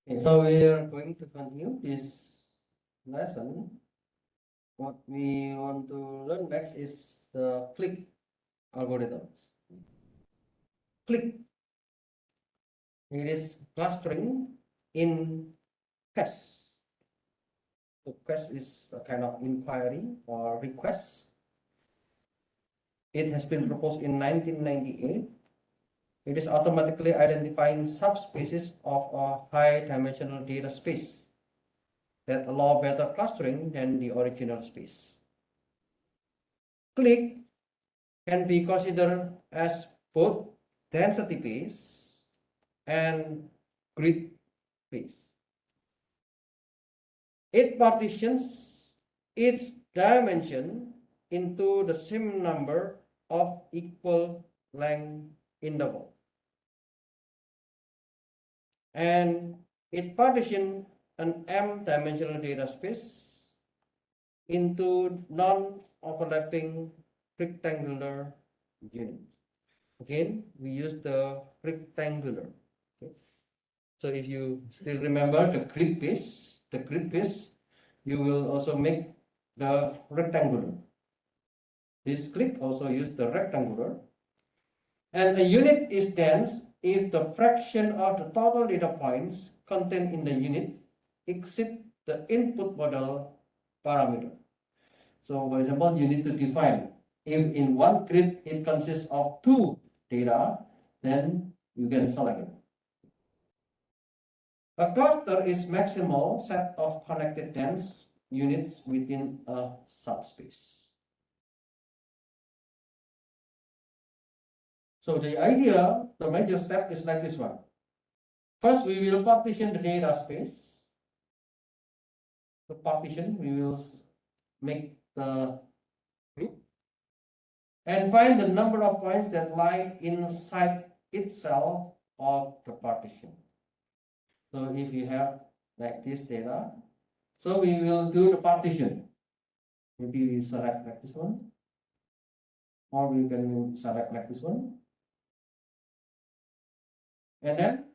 Okay, so we are going to continue this lesson. What we want to learn next is the click algorithm. Click, it is clustering in quest. So quest is a kind of inquiry or request. It has been proposed in 1998. It is automatically identifying subspecies of a high-dimensional data space that allow better clustering than the original space. Click can be considered as both density based and grid based. It partitions its dimension into the same number of equal length intervals. And it partitions an m-dimensional data space into non-overlapping rectangular units. Again, we use the rectangular. Okay. So if you still remember the grid piece, you will also make the rectangular. This click also use the rectangular. And a unit is dense if the fraction of the total data points contained in the unit exceed the input model parameter. So for example, you need to define if in one grid it consists of 2 data, then you can select it. A cluster is maximal set of connected dense units within a subspace. So the idea, the major step is like this one. First, we will partition the data space. The partition, we will make the group and find the number of points that lie inside itself of the partition. So if you have like this data, so we will do the partition. Maybe we select like this one, or we can select like this one. And then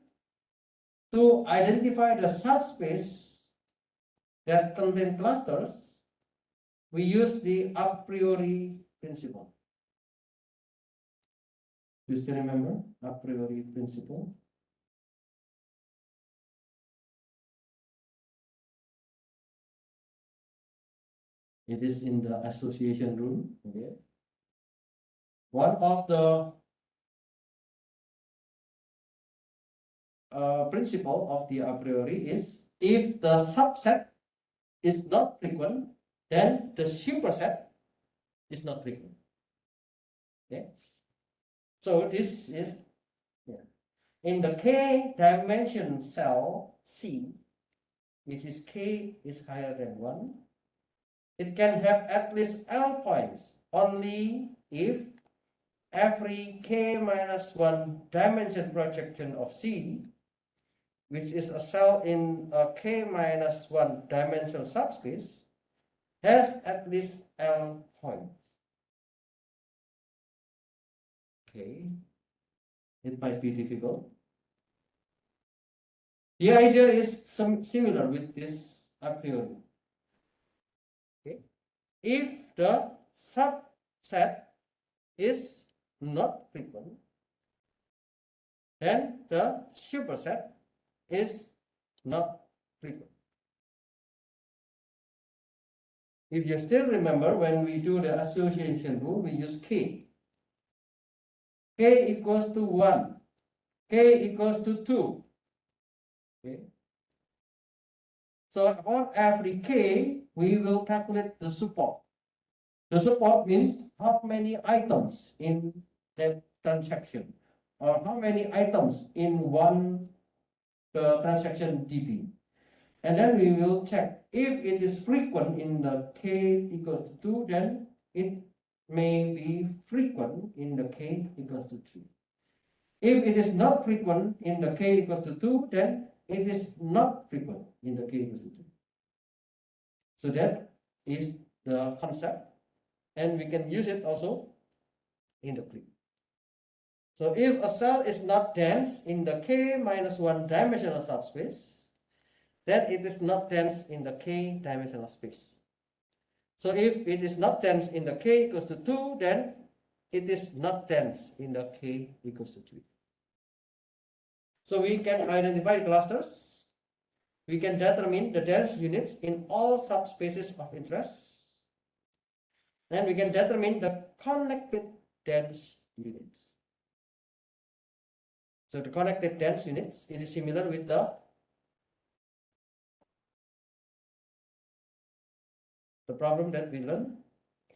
to identify the subspace that contain clusters, we use the a priori principle. You still remember a priori principle? It is in the association rule. Okay. One of the principle of the a priori is if the subset is not frequent, then the superset is not frequent. Okay. So this is in the k dimension cell C, which is k is higher than 1. It can have at least L points only if every k minus 1 dimension projection of C, which is a cell in a k minus 1 dimensional subspace, has at least L points. Okay, it might be difficult. The idea is similar with this a priori. Okay. If the subset is not frequent, then the superset is not frequent. If you still remember, when we do the association rule, we use k. K equals to 1. K equals to 2. Okay. So on every k, we will calculate the support. The support means how many items in that transaction, or how many items in one transaction DP. And then we will check if it is frequent in the k equals to 2, then it may be frequent in the k equals to 3. If it is not frequent in the k equals to 2, then it is not frequent in the k equals to 2. So that is the concept, and we can use it also in the clip. So if a cell is not dense in the k minus 1 dimensional subspace, then it is not dense in the k-dimensional space. So if it is not dense in the k equals to 2, then it is not dense in the k equals to 3. So we can identify clusters. We can determine the dense units in all subspaces of interest. And we can determine the connected dense units. So the connected dense units is similar with the problem that we learned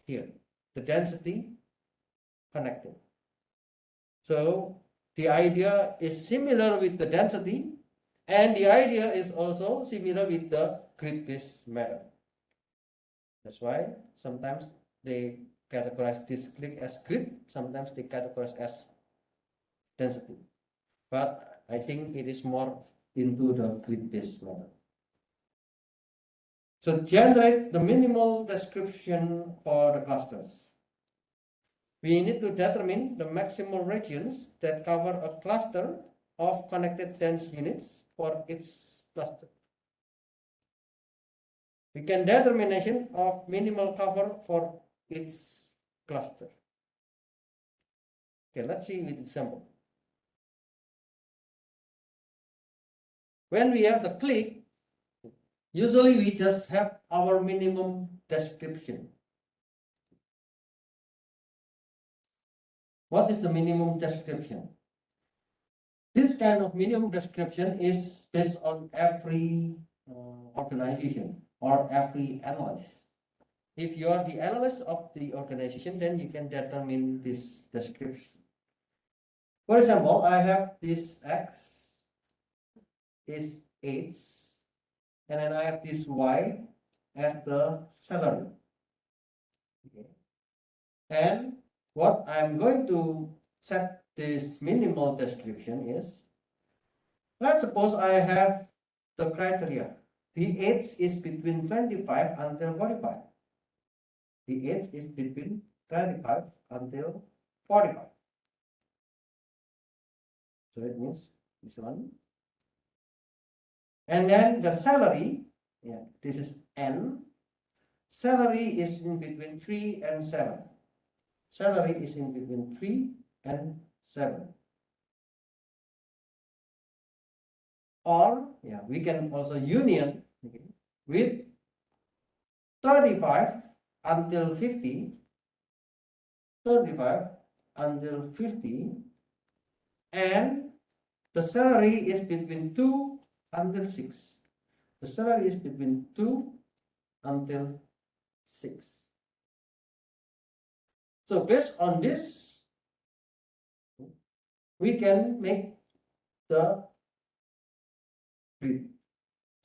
here, the density connected. So the idea is similar with the density, and the idea is also similar with the grid-based method. That's why sometimes they categorize this clique as grid, sometimes they categorize as density. But I think it is more into the grid-based method. So generate the minimal description for the clusters. We need to determine the maximal regions that cover a cluster of connected dense units for its cluster. We can determination of minimal cover for its cluster. Okay, let's see with example. When we have the clique, usually we just have our minimum description. What is the minimum description? This kind of minimum description is based on every organization or every analyst. If you are the analyst of the organization, then you can determine this description. For example, I have this X is 8, and then I have this Y as the salary. Okay. And what I'm going to set this minimal description is, let's suppose I have the criteria. The age is between 25 until 45. The age is between 25 until 45. So it means this one. And then the salary, yeah, this is N. Salary is in between 3 and 7. Salary is in between 3 and 7. Or, yeah, we can also union with 35 until 50, 35 until 50, and the salary is between 2 until 6. The salary is between 2 until 6. So based on this, we can make the grid.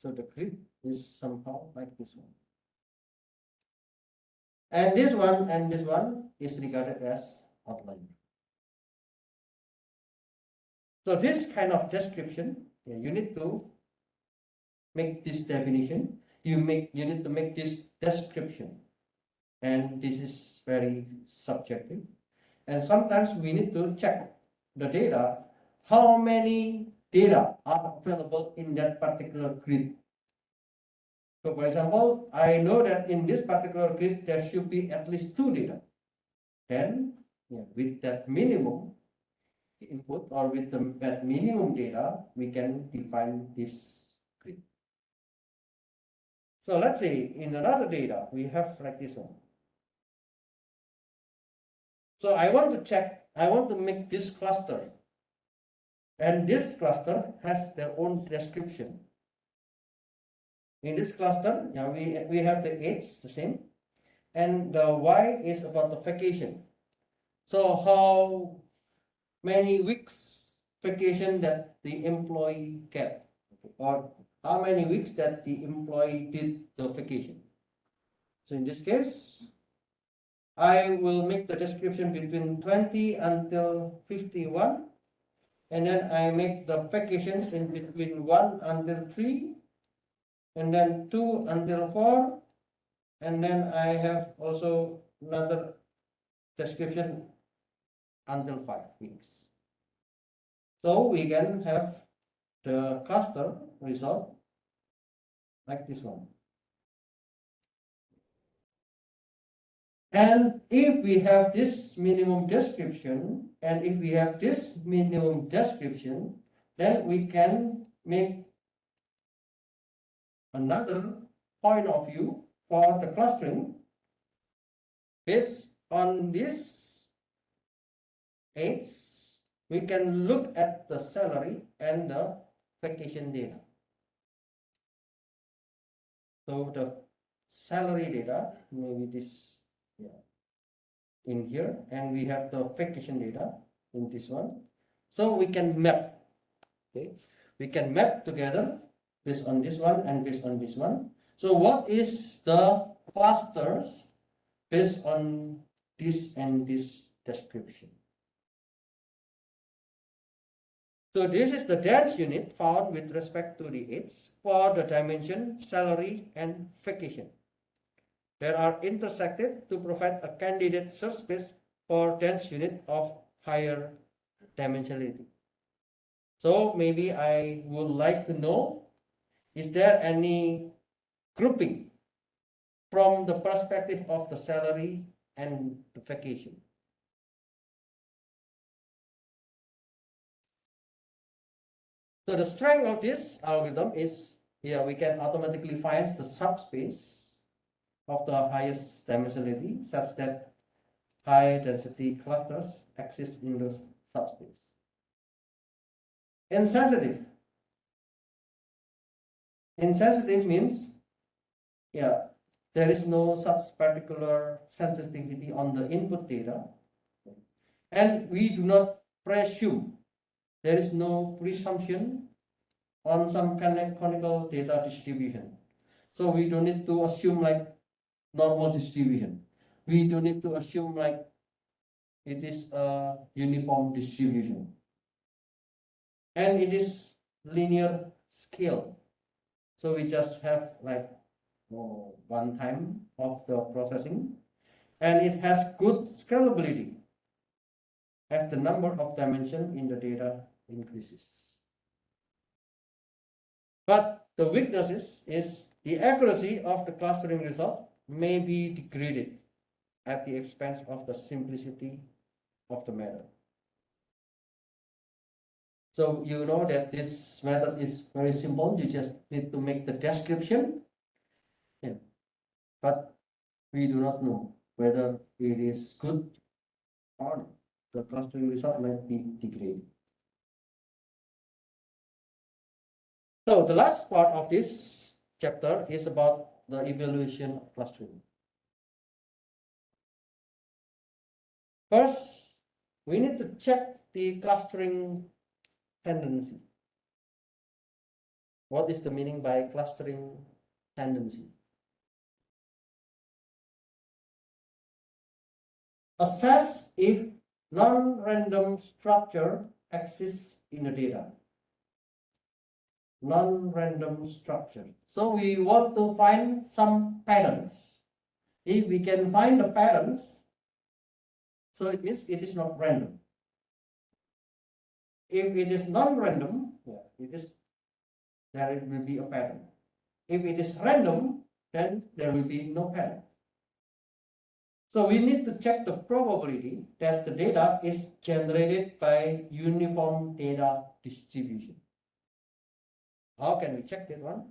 So the grid is somehow like this one. And this one is regarded as outline. So this kind of description, you need to make this definition. You need to make this description, and this is very subjective. And sometimes we need to check the data, how many data are available in that particular grid. So for example, I know that in this particular grid there should be at least 2 data. Then with that minimum input or with that minimum data, we can define this grid. So let's say in another data, we have like this one. So I want to check, I want to make this cluster. And this cluster has their own description. In this cluster, we have the age, the same. And the Y is about the vacation. So how many weeks vacation that the employee get, or how many weeks that the employee did the vacation. So in this case, I will make the description between 20 until 51, and then I make the vacations in between 1 until 3, and then 2 until 4, and then I have also another description until 5 weeks. So we can have the cluster result like this one. And if we have this minimum description, and if we have this minimum description, then we can make another point of view for the clustering based on this aids. We can look at the salary and the vacation data. So the salary data, maybe this, yeah, in here, and we have the vacation data in this one. So we can map, okay? We can map together based on this one and based on this one. So what is the clusters based on this and this description? So this is the dance unit found with respect to the age for the dimension, salary, and vacation. They are intersected to provide a candidate search space for dance unit of higher dimensionality. So maybe I would like to know, is there any grouping from the perspective of the salary and the vacation? So the strength of this algorithm is, here we can automatically find the subspace of the highest dimensionality such that high density clusters exist in those subspace. Insensitive. Insensitive means, yeah, there is no such particular sensitivity on the input data, and we do not presume, there is no presumption on some canonical data distribution. So we don't need to assume like normal distribution. We don't need to assume like it is a uniform distribution. And it is linear scale. So we just have like one time of the processing, and it has good scalability as the number of dimensions in the data increases. But the weaknesses is the accuracy of the clustering result may be degraded at the expense of the simplicity of the method. So you know that this method is very simple. You just need to make the description. Yeah. But we do not know whether it is good or not. The clustering result might be degraded. So the last part of this chapter is about the evaluation of clustering. First, we need to check the clustering tendency. What is the meaning by clustering tendency? Assess if non-random structure exists in the data. Non-random structure. So we want to find some patterns. If we can find the patterns, so it means it is not random. If it is non-random, there will be a pattern. If it is random, then there will be no pattern. So we need to check the probability that the data is generated by uniform data distribution. How can we check that one?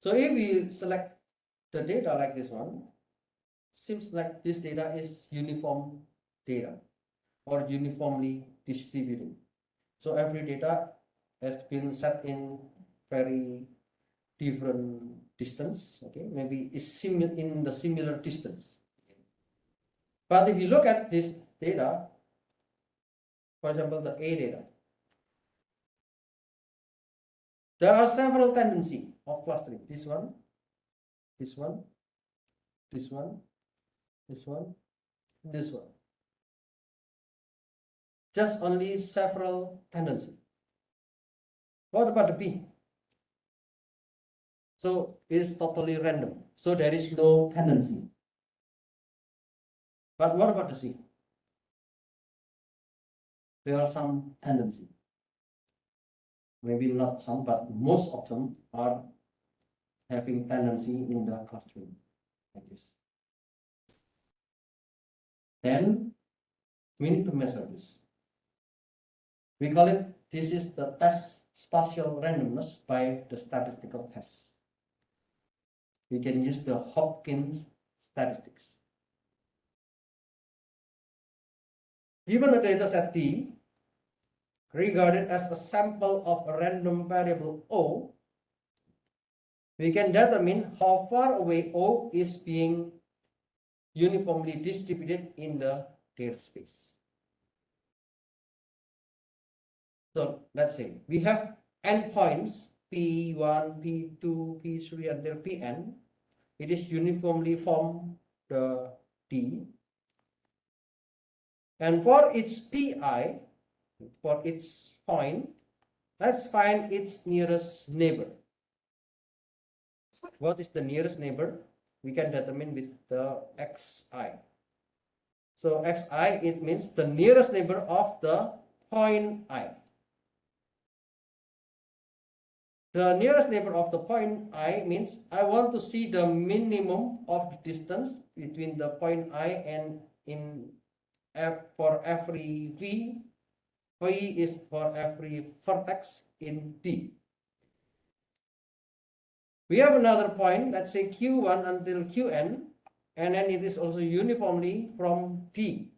So if we select the data like this one, seems like this data is uniform data or uniformly distributed. So every data has been set in very different distance, okay, maybe is similar in the similar distance. But if you look at this data, for example, the A data, there are several tendencies of clustering. This one, this one, this one, this one, this one. Just only several tendencies. What about the B? So it is totally random. So there is no tendency. But what about the C? There are some tendency. Maybe not some, but most of them are having tendency in the clustering, like this. Then we need to measure this. We call it, this is the test spatial randomness by the statistical test. We can use the Hopkins statistics. Given a data set T, regarded as a sample of a random variable O, we can determine how far away O is being uniformly distributed in the data space. So let's say we have n points, P1, P2, P3 until Pn. It is uniformly from the D. And for its Pi, for its point, let's find its nearest neighbor. What is the nearest neighbor? We can determine with the xi. So xi, it means the nearest neighbor of the point I. The nearest neighbor of the point I means I want to see the minimum of the distance between the point I and in F for every V is for every vertex in D. We have another point, let's say Q1 until Qn, and then it is also uniformly from D.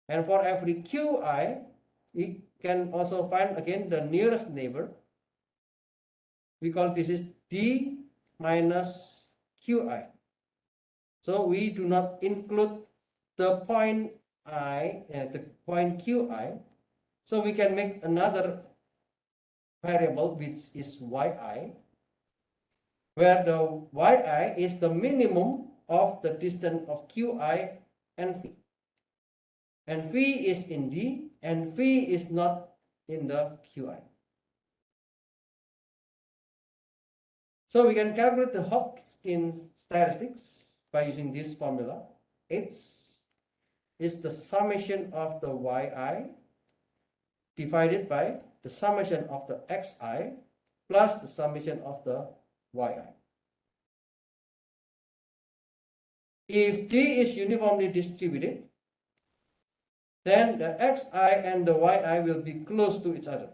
And for every Qi, we can also find again the nearest neighbor. We call this is D minus Qi. So we do not include the point I, the point Qi. So we can make another variable which is yi, where the yi is the minimum of the distance of Qi and V. And V is in D, and V is not in the Qi. So we can calculate the Hopkins statistics by using this formula. H is the summation of the yi divided by the summation of the xi plus the summation of the yi. If D is uniformly distributed, then the xi and the yi will be close to each other,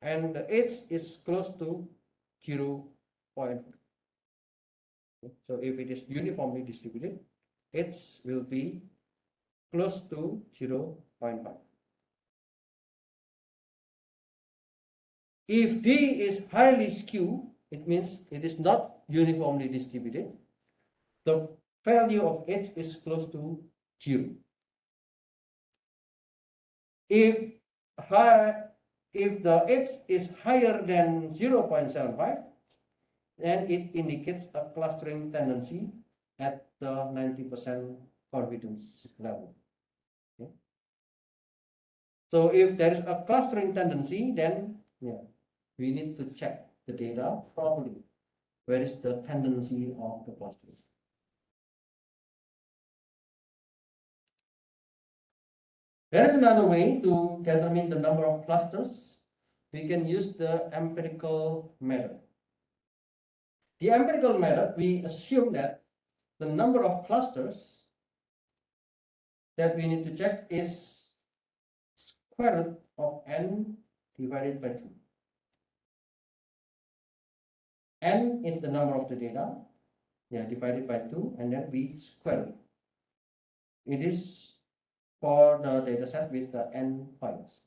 and the h is close to 0. So if it is uniformly distributed, h will be close to 0.5. If D is highly skewed, it means it is not uniformly distributed. The value of h is close to 0. If the h is higher than 0.75, then it indicates a clustering tendency at the 90% confidence level. Okay. So if there is a clustering tendency, then we need to check the data properly. Where is the tendency of the clustering? There is another way to determine the number of clusters. We can use the empirical method. The empirical method, we assume that the number of clusters that we need to check is square root of n divided by 2. N is the number of the data, divided by 2, and then we square it. It is for the data set with the n points.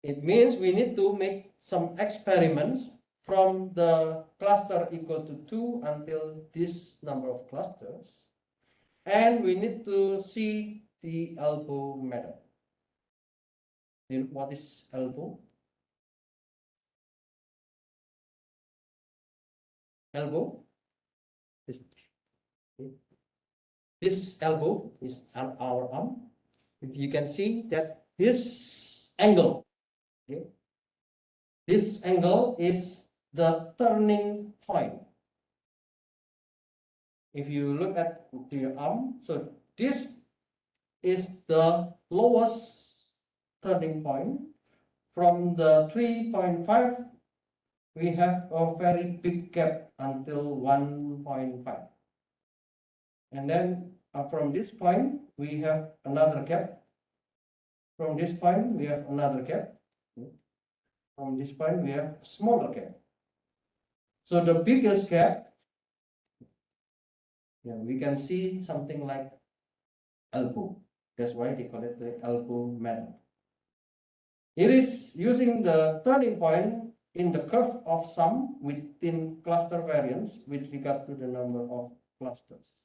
It means we need to make some experiments from the cluster equal to 2 until this number of clusters, and we need to see the elbow method. What is elbow? Elbow. This elbow is our arm. If you can see that this angle, this angle is the turning point. If you look at your arm, so this is the lowest turning point from the 3.5 we have a very big gap until 1.5. And then from this point, we have another gap. From this point, we have another gap. From this point, we have a smaller gap. So the biggest gap, we can see something like elbow. That's why they call it the elbow method. It is using the turning point in the curve of sum within cluster variance with regard to the number of clusters.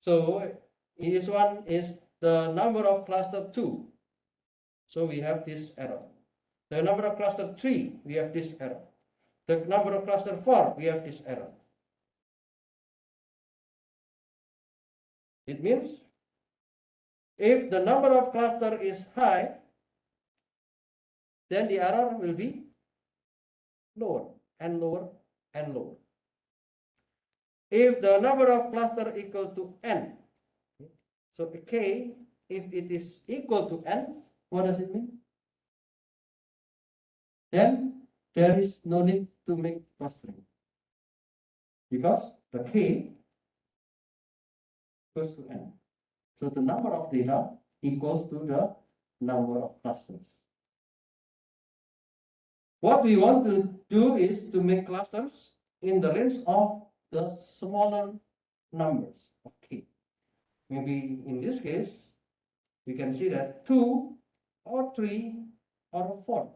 So this one is the number of cluster 2. So we have this error. The number of cluster 3, we have this error. The number of cluster 4, we have this error. It means if the number of cluster is high, then the error will be lower and lower and lower. If the number of cluster equal to n, so k, if it is equal to n, what does it mean? Then there is no need to make clustering because the k equals to n. So the number of data equals to the number of clusters. What we want to do is to make clusters in the range of the smaller numbers of k. Maybe in this case, we can see that 2 or 3 or 4.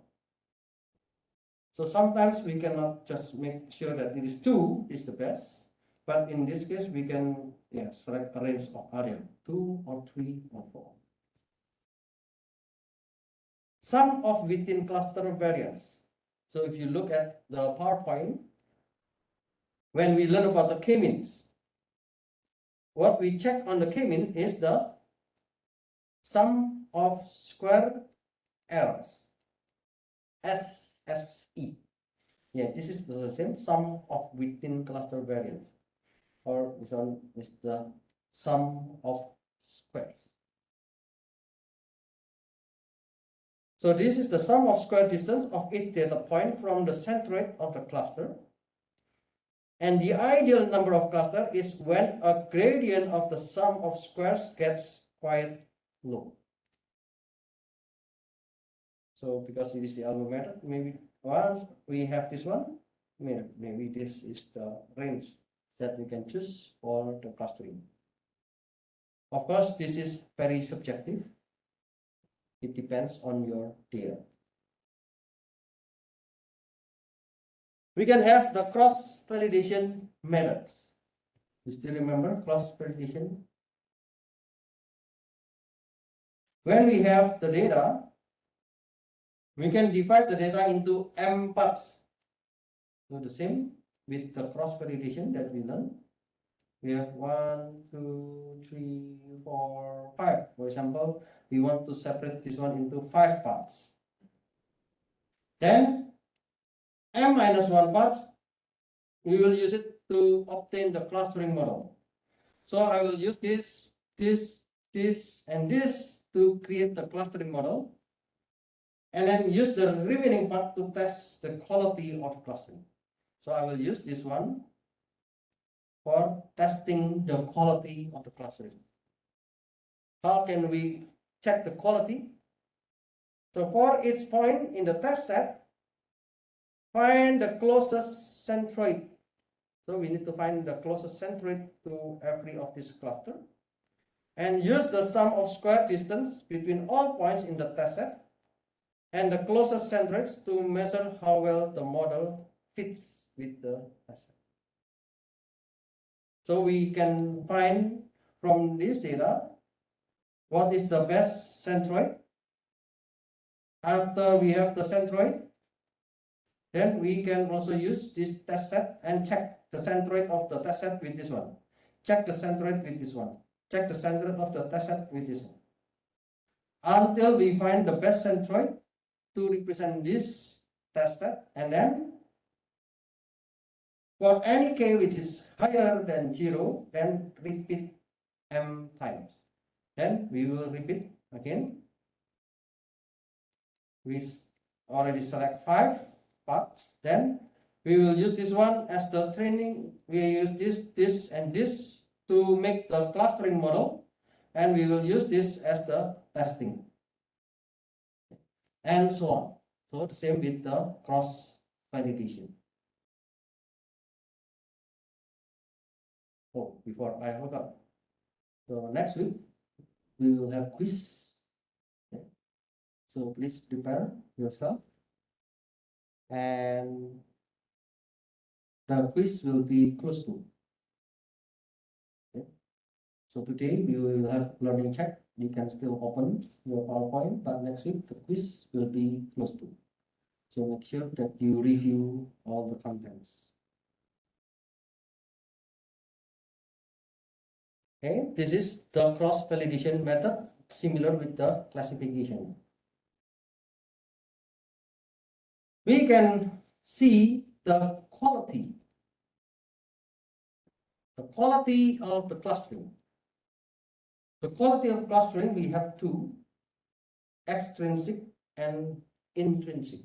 So sometimes we cannot just make sure that it is 2 is the best, but in this case we can select a range of area 2 or 3 or 4. Sum of within cluster variance. So if you look at the PowerPoint, when we learn about the k-means, what we check on the k-means is the sum of square errors, SSE. This is the same sum of within cluster variance, or this one is the sum of squares. So this is the sum of square distance of each data point from the centroid of the cluster. And the ideal number of cluster is when a gradient of the sum of squares gets quite low. So because it is the elbow method, maybe once we have this one, maybe this is the range that we can choose for the clustering. Of course, this is very subjective. It depends on your data. We can have the cross-validation methods. You still remember cross-validation? When we have the data, we can divide the data into m parts. So the same with the cross-validation that we learned. We have 1, 2, 3, 4, 5. For example, we want to separate this one into 5 parts. Then m-1 parts, we will use it to obtain the clustering model. So I will use this, and this to create the clustering model, and then use the remaining part to test the quality of clustering. So I will use this one for testing the quality of the clustering. How can we check the quality? So for each point in the test set, find the closest centroid. So we need to find the closest centroid to every of this cluster, and use the sum of square distance between all points in the test set and the closest centroids to measure how well the model fits with the test set. So we can find from this data what is the best centroid. After we have the centroid, then we can also use this test set and check the centroid of the test set with this one. Check the centroid with this one. Check the centroid of the test set with this one. Until we find the best centroid to represent this test set, and then for any k which is higher than 0, then repeat m times. Then we will repeat again. We already select 5, part. Then we will use this one as the training. We use this, and this to make the clustering model, and we will use this as the testing, and so on. So the same with the cross validation. Oh, before I forgot. So next week we will have quiz. Okay. So please prepare yourself, and the quiz will be closed book. Okay. So today we will have learning check. You can still open your PowerPoint, but next week the quiz will be closed book. So make sure that you review all the contents. Okay, this is the cross validation method, similar with the classification. We can see the quality of the clustering. The quality of clustering, we have two, extrinsic and intrinsic.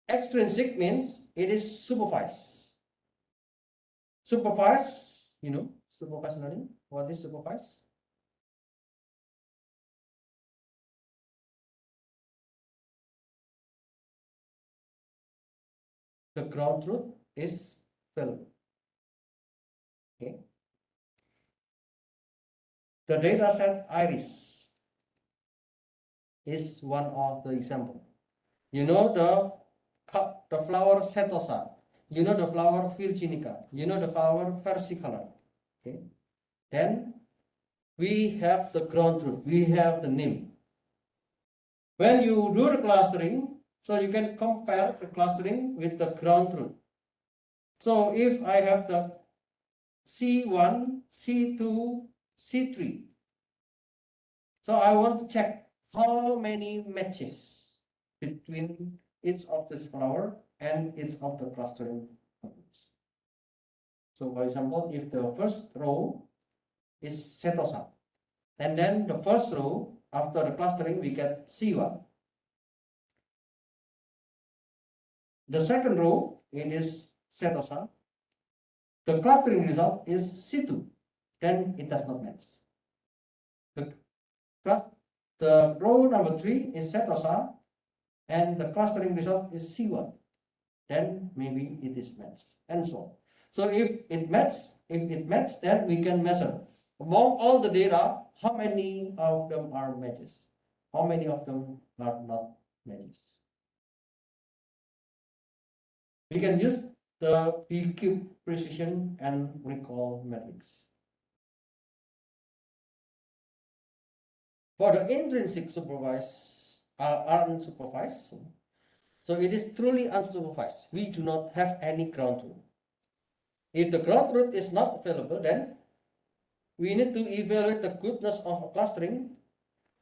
Extrinsic means it is supervised. Supervised, supervised learning. What is supervised? The ground truth is valid. Okay. The data set iris is one of the example. You know the flower setosa. You know the flower virginica. You know the flower versicolor. Okay. Then we have the ground truth. We have the name. When you do the clustering, so you can compare the clustering with the ground truth. So if I have the C1, C2, C3, so I want to check how many matches between each of this flower and each of the clustering nodes. So for example, if the first row is setosa, and then the first row after the clustering we get C1. The second row it is setosa. The clustering result is C2. Then it does not match. The row number 3 is setosa, and the clustering result is C1. Then maybe it is matched, and so on. So if it matches, then we can measure among all the data how many of them are matches, how many of them are not matches. We can use the B-cube precision and recall matrix. For the intrinsic supervised unsupervised, so it is truly unsupervised. We do not have any ground truth. If the ground truth is not available, then we need to evaluate the goodness of a clustering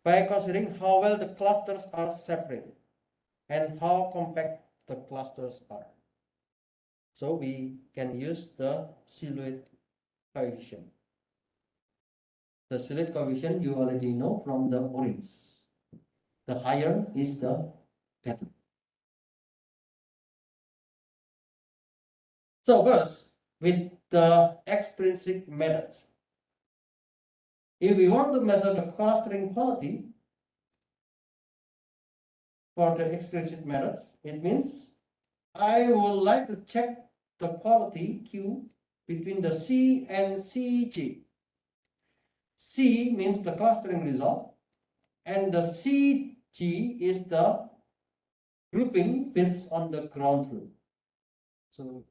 by considering how well the clusters are separated and how compact the clusters are. So we can use the silhouette coefficient. The silhouette coefficient you already know from the orange. The higher is the better. So first, with the extrinsic methods, if we want to measure the clustering quality for the extrinsic methods, it means I would like to check the quality Q between the C and CJ. C means the clustering result, and the CG is the grouping based on the ground truth. So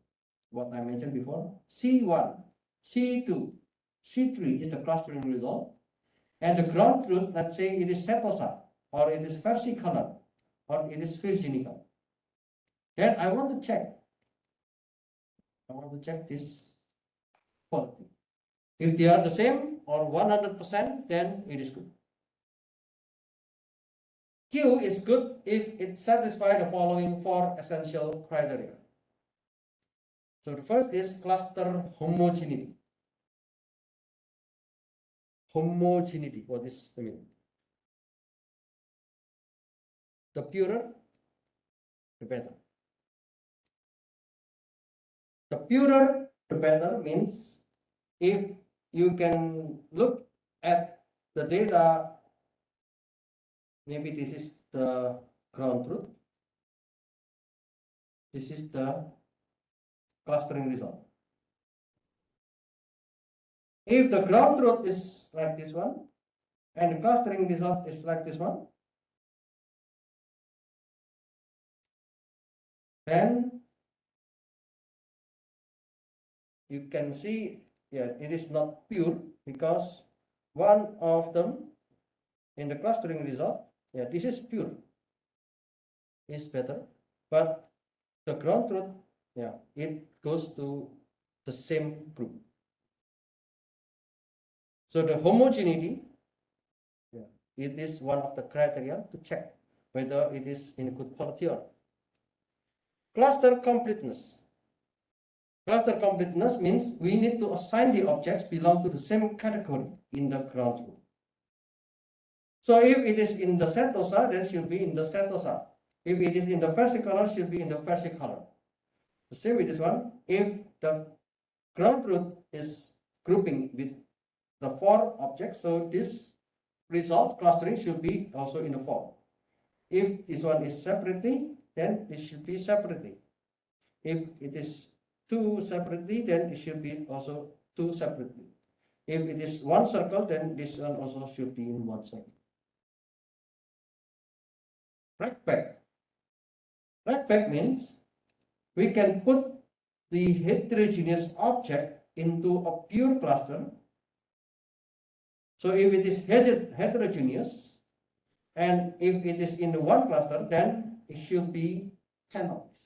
what I mentioned before, C1, C2, C3 is the clustering result, and the ground truth, let's say it is setosa, or it is versicolor, or it is virginica. Then I want to check this quality. If they are the same or 100%, then it is good. Q is good if it satisfies the following 4 essential criteria. So the first is cluster homogeneity. Homogeneity, what is the meaning? The purer the better. The purer, the better means if you can look at the data, maybe this is the ground truth, this is the clustering result. If the ground truth is like this one, and the clustering result is like this one, then you can see, yeah, it is not pure because one of them in the clustering result, yeah, this is pure, is better, but the ground truth, yeah, it goes to the same group. So the homogeneity, yeah, it is one of the criteria to check whether it is in good quality or not. Cluster completeness. Cluster completeness means we need to assign the objects belong to the same category in the ground truth. So if it is in the Setosa, then it should be in the Setosa. If it is in the versicolor, it should be in the versicolor. The same with this one. If the ground truth is grouping with the 4 objects, so this result clustering should be also in the 4. If this one is separately, then it should be separately. If it is 2 separately, then it should be also 2 separately. If it is 1 circle, then this one also should be in 1 circle. Right back. Right back means we can put the heterogeneous object into a pure cluster. So if it is heterogeneous, and if it is in the one cluster, then it should be penalties.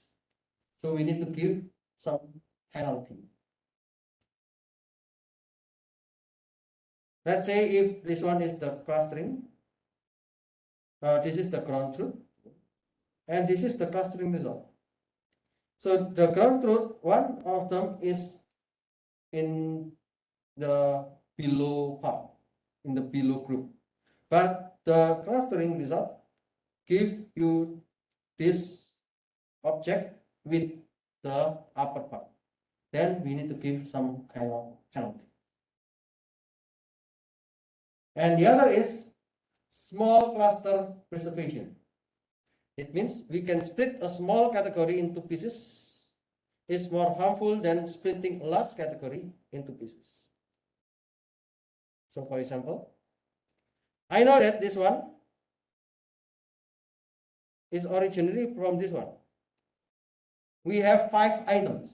So we need to give some penalty. Let's say if this one is the clustering, this is the ground truth, and this is the clustering result. So the ground truth, one of them is in the below part, in the below group, but the clustering result give you this object with the upper part. Then we need to give some kind of penalty. And the other is small cluster preservation. It means we can split a small category into pieces. It's more harmful than splitting a large category into pieces. So for example, I know that this one is originally from this one. We have 5 items.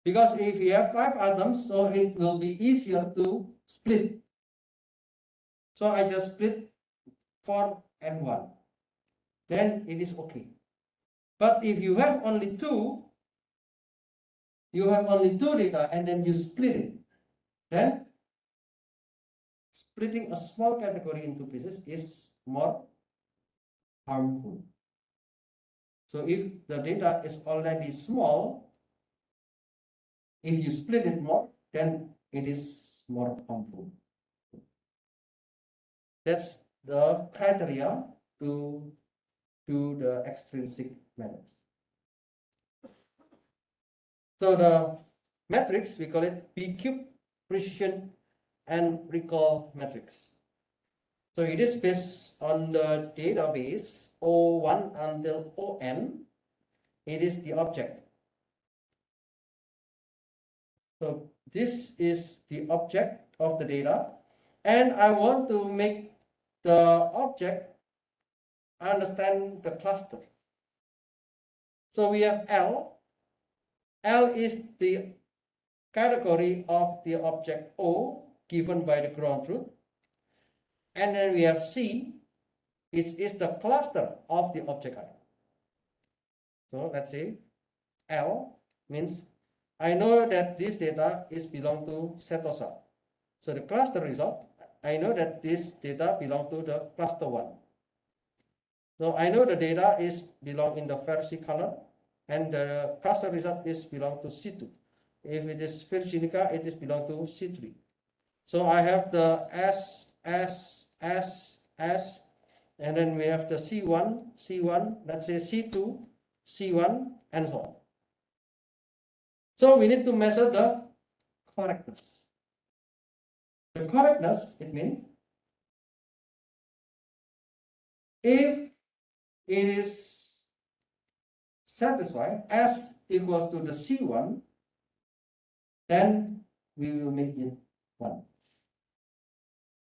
Because if we have 5 items, so it will be easier to split. So I just split 4 and 1. Then it is okay. But if you have only 2, you have only 2 data and then you split it, then splitting a small category into pieces is more harmful. So if the data is already small, if you split it more, then it is more harmful. That's the criteria to do the extrinsic methods. So the matrix, we call it B-cube precision and recall matrix. So it is based on the database O1 until ON. It is the object. So this is the object of the data, and I want to make the object understand the cluster. So we have L. L is the category of the object O given by the ground truth. And then we have C, is the cluster of the object I. So let's say L means I know that this data is belong to Setosa. So the cluster result, I know that this data belong to the cluster 1. So I know the data is belong in the versicolor, and the cluster result is belong to C2. If it is Virginica, it is belong to C3. So I have the S, and then we have the C1, let's say C2, C1, and so on. So we need to measure the correctness. The correctness, it means if it is satisfied S equals to the C1, then we will make it 1.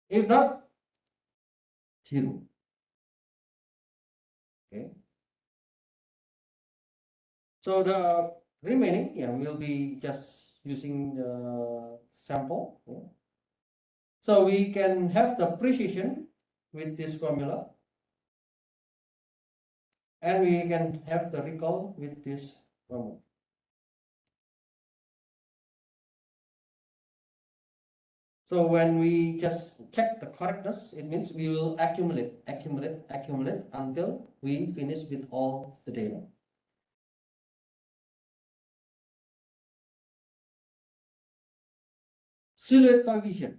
If not, 0. Okay. So the remaining, we'll be just using the sample. Yeah. So we can have the precision with this formula, and we can have the recall with this formula. So when we just check the correctness, it means we will accumulate until we finish with all the data. Silhouette coefficient.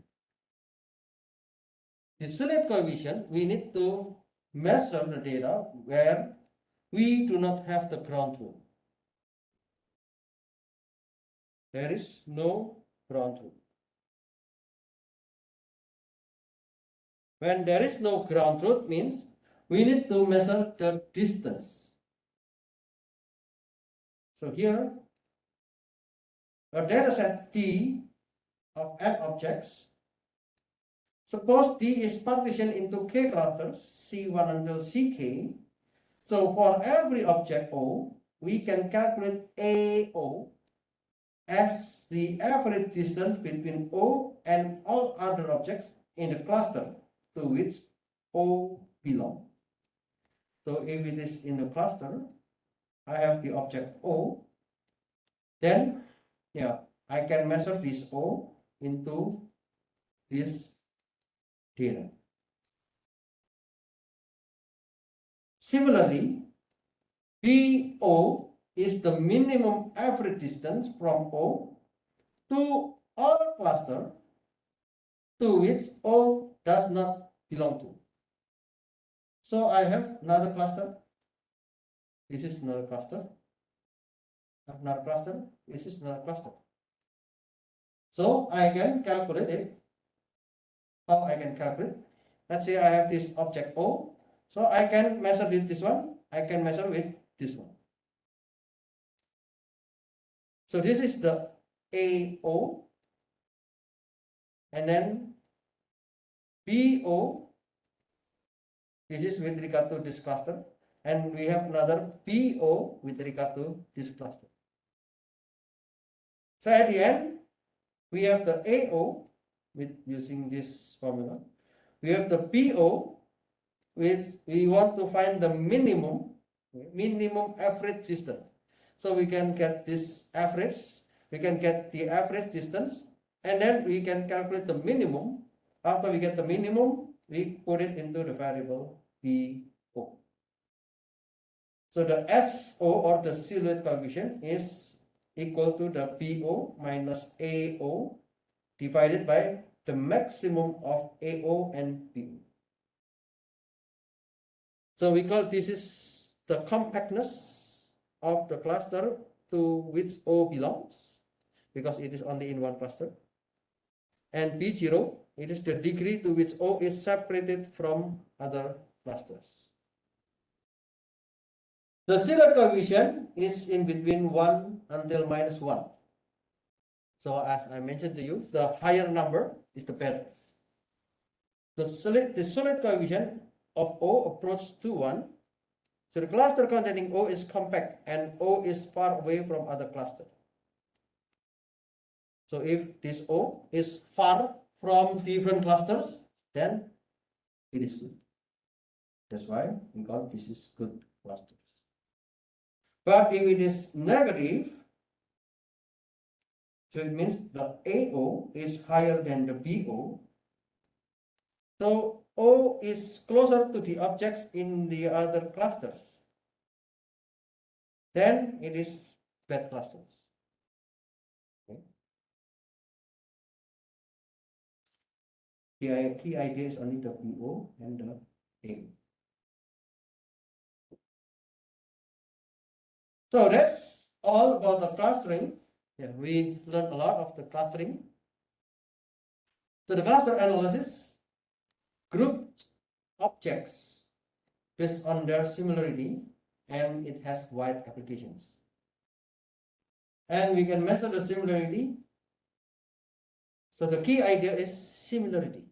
The silhouette coefficient, we need to measure the data where we do not have the ground truth. There is no ground truth. When there is no ground truth means we need to measure the distance. So here, a data set T of n objects. Suppose D is partitioned into k clusters, C1 until Ck. So for every object O, we can calculate AO as the average distance between O and all other objects in the cluster to which O belongs. So if it is in the cluster, I have the object O, then I can measure this O into this data. Similarly, BO is the minimum average distance from O to all cluster to which O does not belong to. So I have another cluster. This is another cluster. Another cluster. This is another cluster. So I can calculate it. How I can calculate? Let's say I have this object O. So I can measure with this one. I can measure with this one. So this is the AO. And then BO. This is with regard to this cluster. And we have another BO with regard to this cluster. So at the end, we have the AO with using this formula. We have the BO, which we want to find the minimum average distance. So we can get this average, we can get the average distance, and then we can calculate the minimum. After we get the minimum, we put it into the variable BO. So the SO or the silhouette coefficient is equal to the BO minus AO divided by the maximum of AO and BO. So we call this is the compactness of the cluster to which O belongs, because it is only in one cluster. And B0, it is the degree to which O is separated from other clusters. The silhouette coefficient is in between 1 until -1. So as I mentioned to you, the higher number is the better. The silhouette coefficient of O approaches to 1. So the cluster containing O is compact and O is far away from other cluster. So if this O is far from different clusters, then it is good. That's why we call this is good clusters. But if it is negative, so it means the AO is higher than the BO. So O is closer to the objects in the other clusters. Then it is bad clusters. Okay. The key idea is only the BO and the AO. So that's all about the clustering. Yeah, we learned a lot of the clustering. So the cluster analysis groups objects based on their similarity, and it has wide applications. And we can measure the similarity. So the key idea is similarity.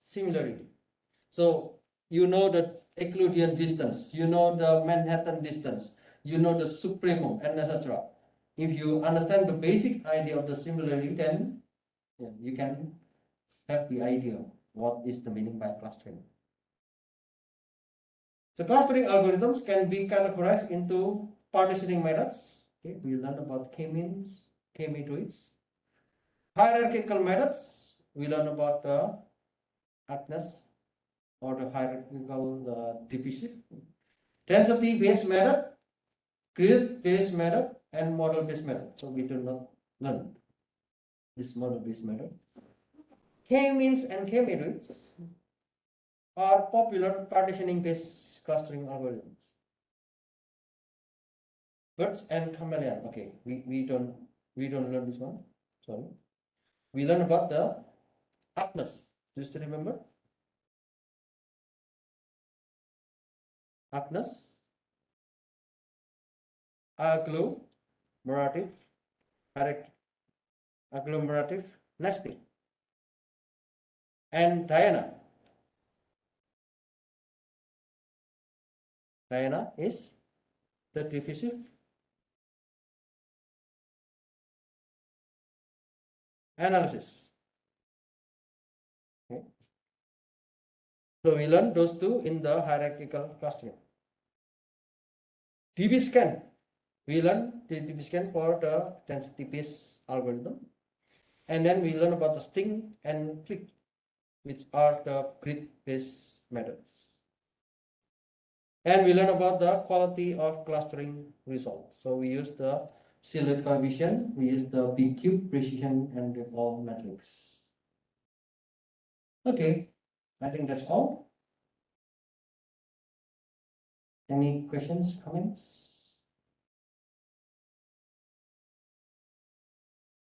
Similarity. So you know the Euclidean distance, you know the Manhattan distance, you know the supremum, and etc. If you understand the basic idea of the similarity, then you can have the idea what is the meaning by clustering. So clustering algorithms can be categorized into partitioning methods. Okay, we learned about k-means, k-means. Hierarchical methods, we learn about the Agnes or the hierarchical diffusive. Density-based method, grid-based method, and model-based method. So we do not learn this model-based method. K-means and k-means are popular partitioning-based clustering algorithms. Birds and chameleon. Okay, we don't learn this one. Sorry. We learn about the Agnes. Do you still remember? Agnes, agglomerative, agglomerative nesting, and Diana. Diana is the diffusive analysis. Okay. So we learn those two in the hierarchical clustering. DBSCAN. We learn the DBSCAN for the density-based algorithm. And then we learn about the sting and click, which are the grid-based methods. And we learn about the quality of clustering results. So we use the silhouette coefficient, we use the B-cube precision and the all matrix. Okay, I think that's all. Any questions, comments?